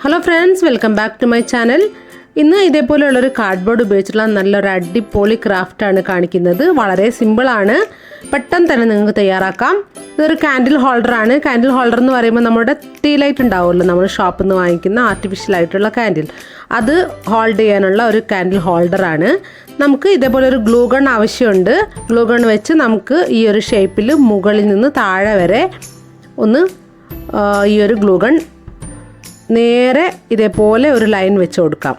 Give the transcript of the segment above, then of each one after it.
Hello friends, welcome back to my channel. ഇന്ന് ഇതേപോലെയുള്ള ഒരു കാർഡ്ബോർഡ് ഉപയോഗിച്ചുള്ള നല്ലൊരു അടിപൊളി ക്രാഫ്റ്റ് ആണ് കാണിക്കുന്നത്. വളരെ സിമ്പിൾ ആണ്. പെട്ടെന്ന് തന്നെ നിങ്ങൾക്ക് തയ്യാറാക്കാം. ഇതൊരു കാൻഡിൽ ഹോൾഡർ ആണ്. കാൻഡിൽ ഹോൾഡർ എന്ന് പറയുമ്പോൾ നമ്മുടെ ടീ ലൈറ്റ് ഉണ്ടാവുമല്ലോ, നമ്മൾ ഷോപ്പിൽ നിന്ന് വാങ്ങിക്കുന്ന ആർട്ടിഫിഷ്യൽ ആയിട്ടുള്ള കാൻഡിൽ, അത് ഹോൾഡ് ചെയ്യാനുള്ള ഒരു കാൻഡിൽ ഹോൾഡർ ആണ്. നമുക്ക് ഇതേപോലെ ഒരു ഗ്ലൂ ഗൺ ആവശ്യമുണ്ട്. ഗ്ലൂ ഗൺ വെച്ച് നമുക്ക് ഈ ഒരു ഷേപ്പിൽ മുകളിൽ നിന്ന് താഴെ വരെ ഒന്ന് ഈ ഒരു ഗ്ലൂ ഗൺ നേരെ ഇതേപോലെ ഒരു ലൈൻ വെച്ച് കൊടുക്കാം.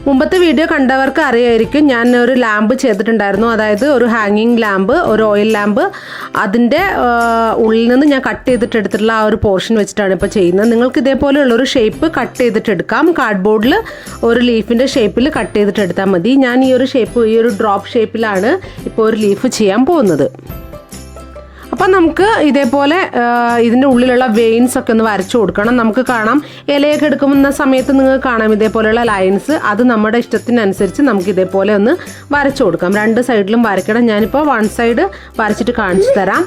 മുമ്പത്തെ വീഡിയോ കണ്ടവർക്ക് അറിയായിരിക്കും, ഞാൻ ഒരു ലാമ്പ് ചെയ്തിട്ടുണ്ടായിരുന്നു. അതായത് ഒരു ഹാങ്ങിങ് ലാമ്പ്, ഒരു ഓയിൽ ലാമ്പ്. അതിൻ്റെ ഉള്ളിൽ നിന്ന് ഞാൻ കട്ട് ചെയ്തിട്ട് എടുത്തിട്ടുള്ള ആ ഒരു പോർഷൻ വെച്ചിട്ടാണ് ഇപ്പോൾ ചെയ്യുന്നത്. നിങ്ങൾക്ക് ഇതേപോലെയുള്ളൊരു ഷേപ്പ് കട്ട് ചെയ്തിട്ട് എടുക്കാം. കാർഡ്ബോർഡിൽ ഒരു ലീഫിൻ്റെ ഷേപ്പിൽ കട്ട് ചെയ്തിട്ട് എടുത്താൽ മതി. ഞാൻ ഈ ഒരു ഷേപ്പ്, ഈ ഒരു ഡ്രോപ്പ് ഷേപ്പിലാണ് ഇപ്പോൾ ഒരു ലീഫ് ചെയ്യാൻ പോകുന്നത്. അപ്പം നമുക്ക് ഇതേപോലെ ഇതിൻ്റെ ഉള്ളിലുള്ള വെയിൻസ് ഒക്കെ ഒന്ന് വരച്ചു കൊടുക്കണം. നമുക്ക് കാണാം, ഇലയൊക്കെ എടുക്കുന്ന സമയത്ത് നിങ്ങൾക്ക് കാണാം ഇതേപോലെയുള്ള ലൈൻസ്. അത് നമ്മുടെ ഇഷ്ടത്തിനനുസരിച്ച് നമുക്ക് ഇതേപോലെ ഒന്ന് വരച്ചു കൊടുക്കാം. രണ്ട് സൈഡിലും വരയ്ക്കണം. ഞാനിപ്പോൾ വൺ സൈഡ് വരച്ചിട്ട് കാണിച്ചു തരാം.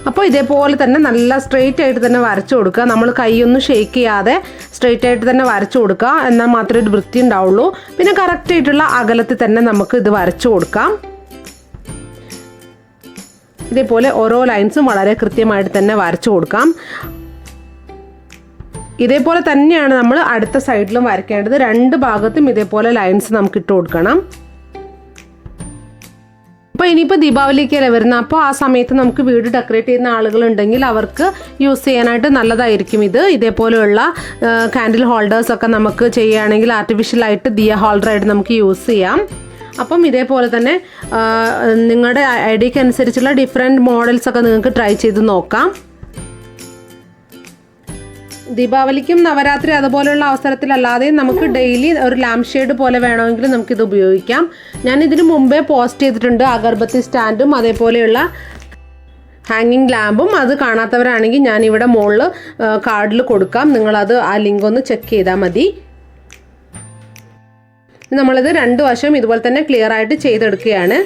അപ്പോൾ ഇതേപോലെ തന്നെ നല്ല സ്ട്രെയിറ്റ് ആയിട്ട് തന്നെ വരച്ചു കൊടുക്കുക. നമ്മൾ കൈയൊന്നും ഷേക്ക് ചെയ്യാതെ സ്ട്രെയിറ്റ് ആയിട്ട് തന്നെ വരച്ചു കൊടുക്കുക. എന്നാൽ മാത്രമേ ഒരു വൃത്തി ഉണ്ടാവുള്ളൂ. പിന്നെ കറക്റ്റ് ആയിട്ടുള്ള അകലത്തിൽ തന്നെ നമുക്ക് ഇത് വരച്ചു കൊടുക്കാം. ഇതേപോലെ ഓരോ ലൈൻസും വളരെ കൃത്യമായിട്ട് തന്നെ വരച്ചു കൊടുക്കാം. ഇതേപോലെ തന്നെയാണ് നമ്മൾ അടുത്ത സൈഡിലും വരയ്ക്കേണ്ടത്. രണ്ട് ഭാഗത്തും ഇതേപോലെ ലൈൻസ് നമുക്ക് ഇട്ട് കൊടുക്കണം. അപ്പോൾ ഇനിയിപ്പോൾ ദീപാവലിക്കല്ലേ വരുന്നത്, അപ്പോൾ ആ സമയത്ത് നമുക്ക് വീട് ഡെക്കറേറ്റ് ചെയ്യുന്ന ആളുകളുണ്ടെങ്കിൽ അവർക്ക് യൂസ് ചെയ്യാനായിട്ട് നല്ലതായിരിക്കും ഇത്. ഇതേപോലെയുള്ള കാൻഡിൽ ഹോൾഡേഴ്സൊക്കെ നമുക്ക് ചെയ്യുകയാണെങ്കിൽ ആർട്ടിഫിഷ്യലായിട്ട് ദിയ ഹോൾഡറായിട്ട് നമുക്ക് യൂസ് ചെയ്യാം. അപ്പം ഇതേപോലെ തന്നെ നിങ്ങളുടെ ഐഡിയക്ക് അനുസരിച്ചുള്ള ഡിഫറെൻറ്റ് മോഡൽസൊക്കെ നിങ്ങൾക്ക് ട്രൈ ചെയ്ത് നോക്കാം. ദീപാവലിക്കും നവരാത്രി അതുപോലെയുള്ള അവസരത്തിലല്ലാതെ നമുക്ക് ഡെയിലി ഒരു ലാമ്പ് ഷെയ്ഡ് പോലെ വേണമെങ്കിൽ നമുക്കിത് ഉപയോഗിക്കാം. ഞാൻ ഇതിന് മുമ്പേ പോസ്റ്റ് ചെയ്തിട്ടുണ്ട് അഗർബത്തി സ്റ്റാൻഡും അതേപോലെയുള്ള ഹാങ്ങിങ് ലാമ്പും. അത് കാണാത്തവരാണെങ്കിൽ ഞാനിവിടെ മുകളിൽ കാർഡിൽ കൊടുക്കാം. നിങ്ങളത് ആ ലിങ്ക് ഒന്ന് ചെക്ക് ചെയ്താൽ മതി. നമ്മളിത് രണ്ട് വശം ഇതുപോലെ തന്നെ ക്ലിയർ ആയിട്ട് ചെയ്തെടുക്കുകയാണ്.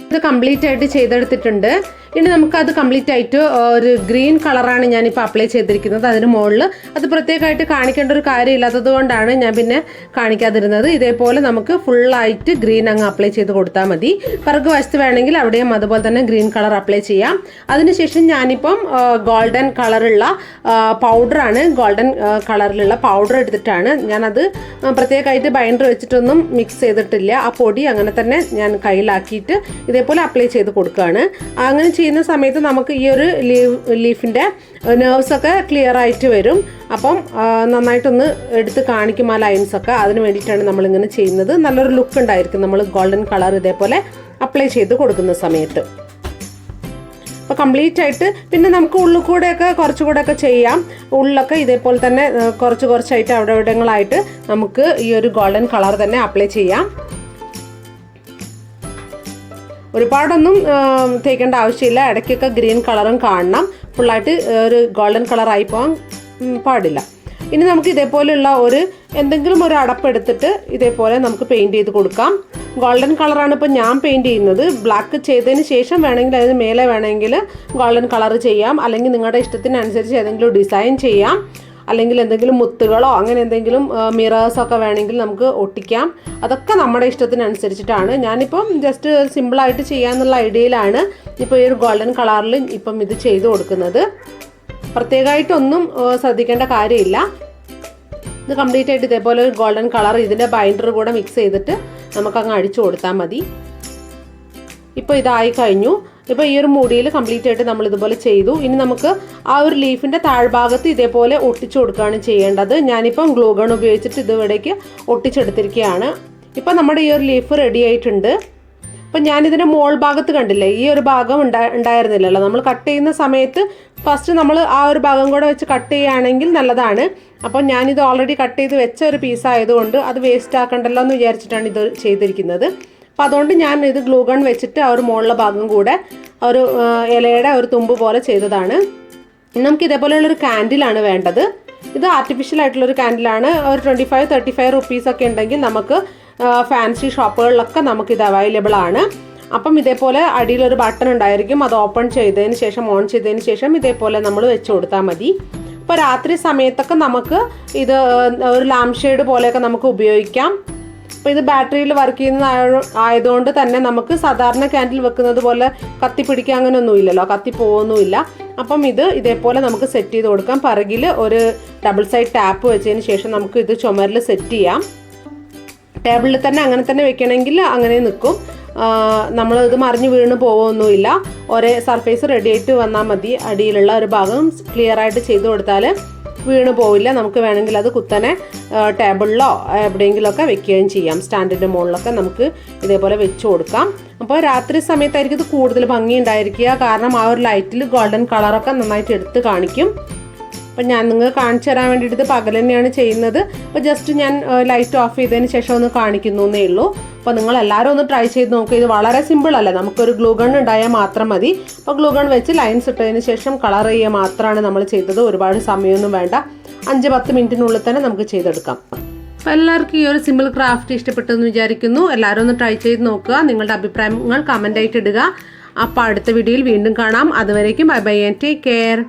ഇത് കംപ്ലീറ്റ് ആയിട്ട് ചെയ്തെടുത്തിട്ടുണ്ട്. ഇനി നമുക്കത് കംപ്ലീറ്റ് ആയിട്ട് ഒരു ഗ്രീൻ കളറാണ് ഞാനിപ്പോൾ അപ്ലൈ ചെയ്തിരിക്കുന്നത്. അതിന് മുകളിൽ അത് പ്രത്യേകമായിട്ട് കാണിക്കേണ്ട ഒരു കാര്യമില്ലാത്തത് കൊണ്ടാണ് ഞാൻ പിന്നെ കാണിക്കാതിരുന്നത്. ഇതേപോലെ നമുക്ക് ഫുള്ളായിട്ട് ഗ്രീൻ അങ്ങ് അപ്ലൈ ചെയ്ത് കൊടുത്താൽ മതി. പിറകു വശത്ത് വേണമെങ്കിൽ അവിടെയും അതുപോലെ തന്നെ ഗ്രീൻ കളർ അപ്ലൈ ചെയ്യാം. അതിനുശേഷം ഞാനിപ്പം ഗോൾഡൻ കളറുള്ള പൗഡറാണ്, ഗോൾഡൻ കളറിലുള്ള പൗഡർ എടുത്തിട്ടാണ് ഞാനത് പ്രത്യേകമായിട്ട് ബൈൻഡർ വെച്ചിട്ടൊന്നും മിക്സ് ചെയ്തിട്ടില്ല. ആ പൊടി അങ്ങനെ തന്നെ ഞാൻ കയ്യിലാക്കിയിട്ട് ഇതേപോലെ അപ്ലൈ ചെയ്ത് കൊടുക്കുകയാണ്. അങ്ങനെ ചെയ്യുന്ന സമയത്ത് നമുക്ക് ഈ ഒരു ലീഫിൻ്റെ നെർവ്സൊക്കെ ക്ലിയർ ആയിട്ട് വരും. അപ്പം നന്നായിട്ടൊന്ന് എടുത്ത് കാണിക്കും ആ ലൈൻസൊക്കെ. അതിന് വേണ്ടിയിട്ടാണ് നമ്മളിങ്ങനെ ചെയ്യുന്നത്. നല്ലൊരു ലുക്ക് ഉണ്ടായിരിക്കും നമ്മൾ ഗോൾഡൻ കളർ ഇതേപോലെ അപ്ലൈ ചെയ്ത് കൊടുക്കുന്ന സമയത്ത്. അപ്പോൾ കംപ്ലീറ്റ് ആയിട്ട് പിന്നെ നമുക്ക് ഉള്ളിൽ കൂടെയൊക്കെ കുറച്ചുകൂടെയൊക്കെ ചെയ്യാം. ഉള്ളിലൊക്കെ ഇതേപോലെ തന്നെ കുറച്ചായിട്ട് അവിടെ ഇവിടങ്ങളായിട്ട് നമുക്ക് ഈ ഒരു ഗോൾഡൻ കളർ തന്നെ അപ്ലൈ ചെയ്യാം. ഒരുപാടൊന്നും തേക്കേണ്ട ആവശ്യമില്ല. ഇടയ്ക്കൊക്കെ ഗ്രീൻ കളറും കാണണം. ഫുള്ളായിട്ട് ഒരു ഗോൾഡൻ കളറായി പോകാൻ പാടില്ല. ഇനി നമുക്ക് ഇതേപോലെയുള്ള എന്തെങ്കിലും ഒരു അടപ്പെടുത്തിട്ട് ഇതേപോലെ നമുക്ക് പെയിൻറ്റ് ചെയ്ത് കൊടുക്കാം. ഗോൾഡൻ കളറാണ് ഇപ്പോൾ ഞാൻ പെയിൻറ്റ് ചെയ്യുന്നത്. ബ്ലാക്ക് ചെയ്തതിന് ശേഷം വേണമെങ്കിൽ അതിന് മേലെ വേണമെങ്കിൽ ഗോൾഡൻ കളർ ചെയ്യാം. അല്ലെങ്കിൽ നിങ്ങളുടെ ഇഷ്ടത്തിനനുസരിച്ച് ഏതെങ്കിലും ഡിസൈൻ ചെയ്യാം. അല്ലെങ്കിൽ എന്തെങ്കിലും മുത്തുകളോ അങ്ങനെ എന്തെങ്കിലും മിറേഴ്സൊക്കെ വേണമെങ്കിൽ നമുക്ക് ഒട്ടിക്കാം. അതൊക്കെ നമ്മുടെ ഇഷ്ടത്തിനനുസരിച്ചിട്ടാണ്. ഞാനിപ്പം ജസ്റ്റ് സിമ്പിളായിട്ട് ചെയ്യാമെന്നുള്ള ഐഡിയയിലാണ് ഇപ്പോൾ ഈ ഒരു ഗോൾഡൻ കളറിൽ ഇപ്പം ഇത് ചെയ്ത് കൊടുക്കുന്നത്. പ്രത്യേകമായിട്ടൊന്നും ശ്രദ്ധിക്കേണ്ട കാര്യമില്ല. ഇത് കംപ്ലീറ്റ് ആയിട്ട് ഇതേപോലെ ഒരു ഗോൾഡൻ കളർ ഇതിൻ്റെ ബൈൻഡർ കൂടെ മിക്സ് ചെയ്തിട്ട് നമുക്കങ്ങ് അടിച്ചു കൊടുത്താൽ മതി. ഇപ്പോൾ ഇതായി കഴിഞ്ഞു. ഇപ്പോൾ ഈ ഒരു മൂടിയിൽ കംപ്ലീറ്റ് ആയിട്ട് നമ്മൾ ഇതുപോലെ ചെയ്തു. ഇനി നമുക്ക് ആ ഒരു ലീഫിൻ്റെ താഴ്ഭാഗത്ത് ഇതേപോലെ ഒട്ടിച്ചു കൊടുക്കുകയാണ് ചെയ്യേണ്ടത്. ഞാനിപ്പം ഗ്ലൂ ഗൺ ഉപയോഗിച്ചിട്ട് ഇവിടേക്ക് ഒട്ടിച്ചെടുത്തിരിക്കുകയാണ്. ഇപ്പം നമ്മുടെ ഈ ഒരു ലീഫ് റെഡി ആയിട്ടുണ്ട്. അപ്പം ഞാനിതിൻ്റെ മോൾ ഭാഗത്ത് കണ്ടില്ലേ, ഈ ഒരു ഭാഗം ഉണ്ടായിരുന്നില്ലല്ലോ. നമ്മൾ കട്ട് ചെയ്യുന്ന സമയത്ത് ഫസ്റ്റ് നമ്മൾ ആ ഒരു ഭാഗം കൂടെ വെച്ച് കട്ട് ചെയ്യുകയാണെങ്കിൽ നല്ലതാണ്. അപ്പം ഞാനിത് ഓൾറെഡി കട്ട് ചെയ്ത് വെച്ച ഒരു പീസ് ആയതുകൊണ്ട് അത് വേസ്റ്റ് ആക്കണ്ടല്ലോ എന്ന് വിചാരിച്ചിട്ടാണ് ഇത് ചെയ്തിരിക്കുന്നത്. അപ്പോൾ അതുകൊണ്ട് ഞാൻ ഇത് ഗ്ലൂ ഗൺ വെച്ചിട്ട് ആ ഒരു മുകളിലെ ഭാഗം കൂടെ ഒരു ഇലയുടെ ഒരു തുമ്പ് പോലെ ചെയ്തതാണ്. നമുക്ക് ഇതേപോലെയുള്ളൊരു കാൻഡിലാണ് വേണ്ടത്. ഇത് ആർട്ടിഫിഷ്യൽ ആയിട്ടുള്ളൊരു കാൻഡിലാണ്. ഒരു 25-35 റുപ്പീസൊക്കെ ഉണ്ടെങ്കിൽ നമുക്ക് ഫാൻസി ഷോപ്പുകളിലൊക്കെ നമുക്കിത് അവൈലബിൾ ആണ്. അപ്പം ഇതേപോലെ അടിയിലൊരു ബട്ടൺ ഉണ്ടായിരിക്കും, അത് ഓപ്പൺ ചെയ്തതിന് ശേഷം ഓൺ ചെയ്തതിന് ശേഷം ഇതേപോലെ നമ്മൾ വെച്ച് കൊടുത്താൽ മതി. അപ്പോൾ രാത്രി സമയത്തൊക്കെ നമുക്ക് ഇത് ഒരു ലാമ്പ് ഷെയ്ഡ് പോലെയൊക്കെ നമുക്ക് ഉപയോഗിക്കാം. അപ്പോൾ ഇത് ബാറ്ററിയിൽ വർക്ക് ചെയ്യുന്ന ആയതുകൊണ്ട് തന്നെ നമുക്ക് സാധാരണ ക്യാൻഡിൽ വെക്കുന്നത് പോലെ കത്തിപ്പിടിക്കുക അങ്ങനെയൊന്നുമില്ലല്ലോ, കത്തിപ്പോവൊന്നുമില്ല. അപ്പം ഇത് ഇതേപോലെ നമുക്ക് സെറ്റ് ചെയ്ത് കൊടുക്കാം. പിറകിൽ ഒരു ഡബിൾ സൈഡ് ടാപ്പ് വെച്ചതിന് ശേഷം നമുക്ക് ഇത് ചുമരിൽ സെറ്റ് ചെയ്യാം. ടേബിളിൽ തന്നെ അങ്ങനെ തന്നെ വെക്കണമെങ്കിൽ അങ്ങനെ നിൽക്കും. നമ്മളിത് മറിഞ്ഞ് വീണ് പോവുമൊന്നുമില്ല. ഒരേ സർഫേസ് റെഡി ആയിട്ട് വന്നാൽ മതി. അടിയിലുള്ള ഒരു ഭാഗം ക്ലിയർ ആയിട്ട് ചെയ്ത് കൊടുത്താൽ വീണ് പോവില്ല. നമുക്ക് വേണമെങ്കിൽ അത് കുത്തനെ ടേബിളിലോ എവിടെയെങ്കിലുമൊക്കെ വെക്കുകയും ചെയ്യാം. സ്റ്റാൻഡിൻ്റെ മുകളിലൊക്കെ നമുക്ക് ഇതേപോലെ വെച്ച് കൊടുക്കാം. അപ്പോൾ രാത്രി സമയത്തായിരിക്കും ഇത് കൂടുതൽ ഭംഗി ഉണ്ടായിരിക്കുക. കാരണം ആ ഒരു ലൈറ്റിൽ ഗോൾഡൻ കളറൊക്കെ നന്നായിട്ട് എടുത്ത് കാണിക്കും. അപ്പം ഞാൻ നിങ്ങൾക്ക് കാണിച്ചു തരാൻ വേണ്ടിയിട്ട് ഇത് പകൽ തന്നെയാണ് ചെയ്യുന്നത്. അപ്പോൾ ജസ്റ്റ് ഞാൻ ലൈറ്റ് ഓഫ് ചെയ്തതിന് ശേഷം ഒന്ന് കാണിക്കുന്നു എന്നേ ഉള്ളൂ. അപ്പോൾ നിങ്ങളെല്ലാവരും ഒന്ന് ട്രൈ ചെയ്ത് നോക്കുക. ഇത് വളരെ സിമ്പിൾ അല്ലേ, നമുക്കൊരു ഗ്ലൂ ഗൺ ഉണ്ടായാൽ മാത്രം മതി. അപ്പോൾ ഗ്ലൂ ഗൺ വെച്ച് ലൈൻസ് ഇട്ടതിന് ശേഷം കളർ ചെയ്യുക മാത്രമാണ് നമ്മൾ ചെയ്തത്. ഒരുപാട് സമയമൊന്നും വേണ്ട, 5-10 മിനിറ്റിനുള്ളിൽ തന്നെ നമുക്ക് ചെയ്തെടുക്കാം. അപ്പോൾ എല്ലാവർക്കും ഈ ഒരു സിമ്പിൾ ക്രാഫ്റ്റ് ഇഷ്ടപ്പെട്ടെന്ന് വിചാരിക്കുന്നു. എല്ലാവരും ഒന്ന് ട്രൈ ചെയ്ത് നോക്കുക. നിങ്ങളുടെ അഭിപ്രായങ്ങൾ കമൻ്റ് ആയിട്ട് ഇടുക. അപ്പോൾ അടുത്ത വീഡിയോയിൽ വീണ്ടും കാണാം. അതുവരേക്കും bye bye and take care.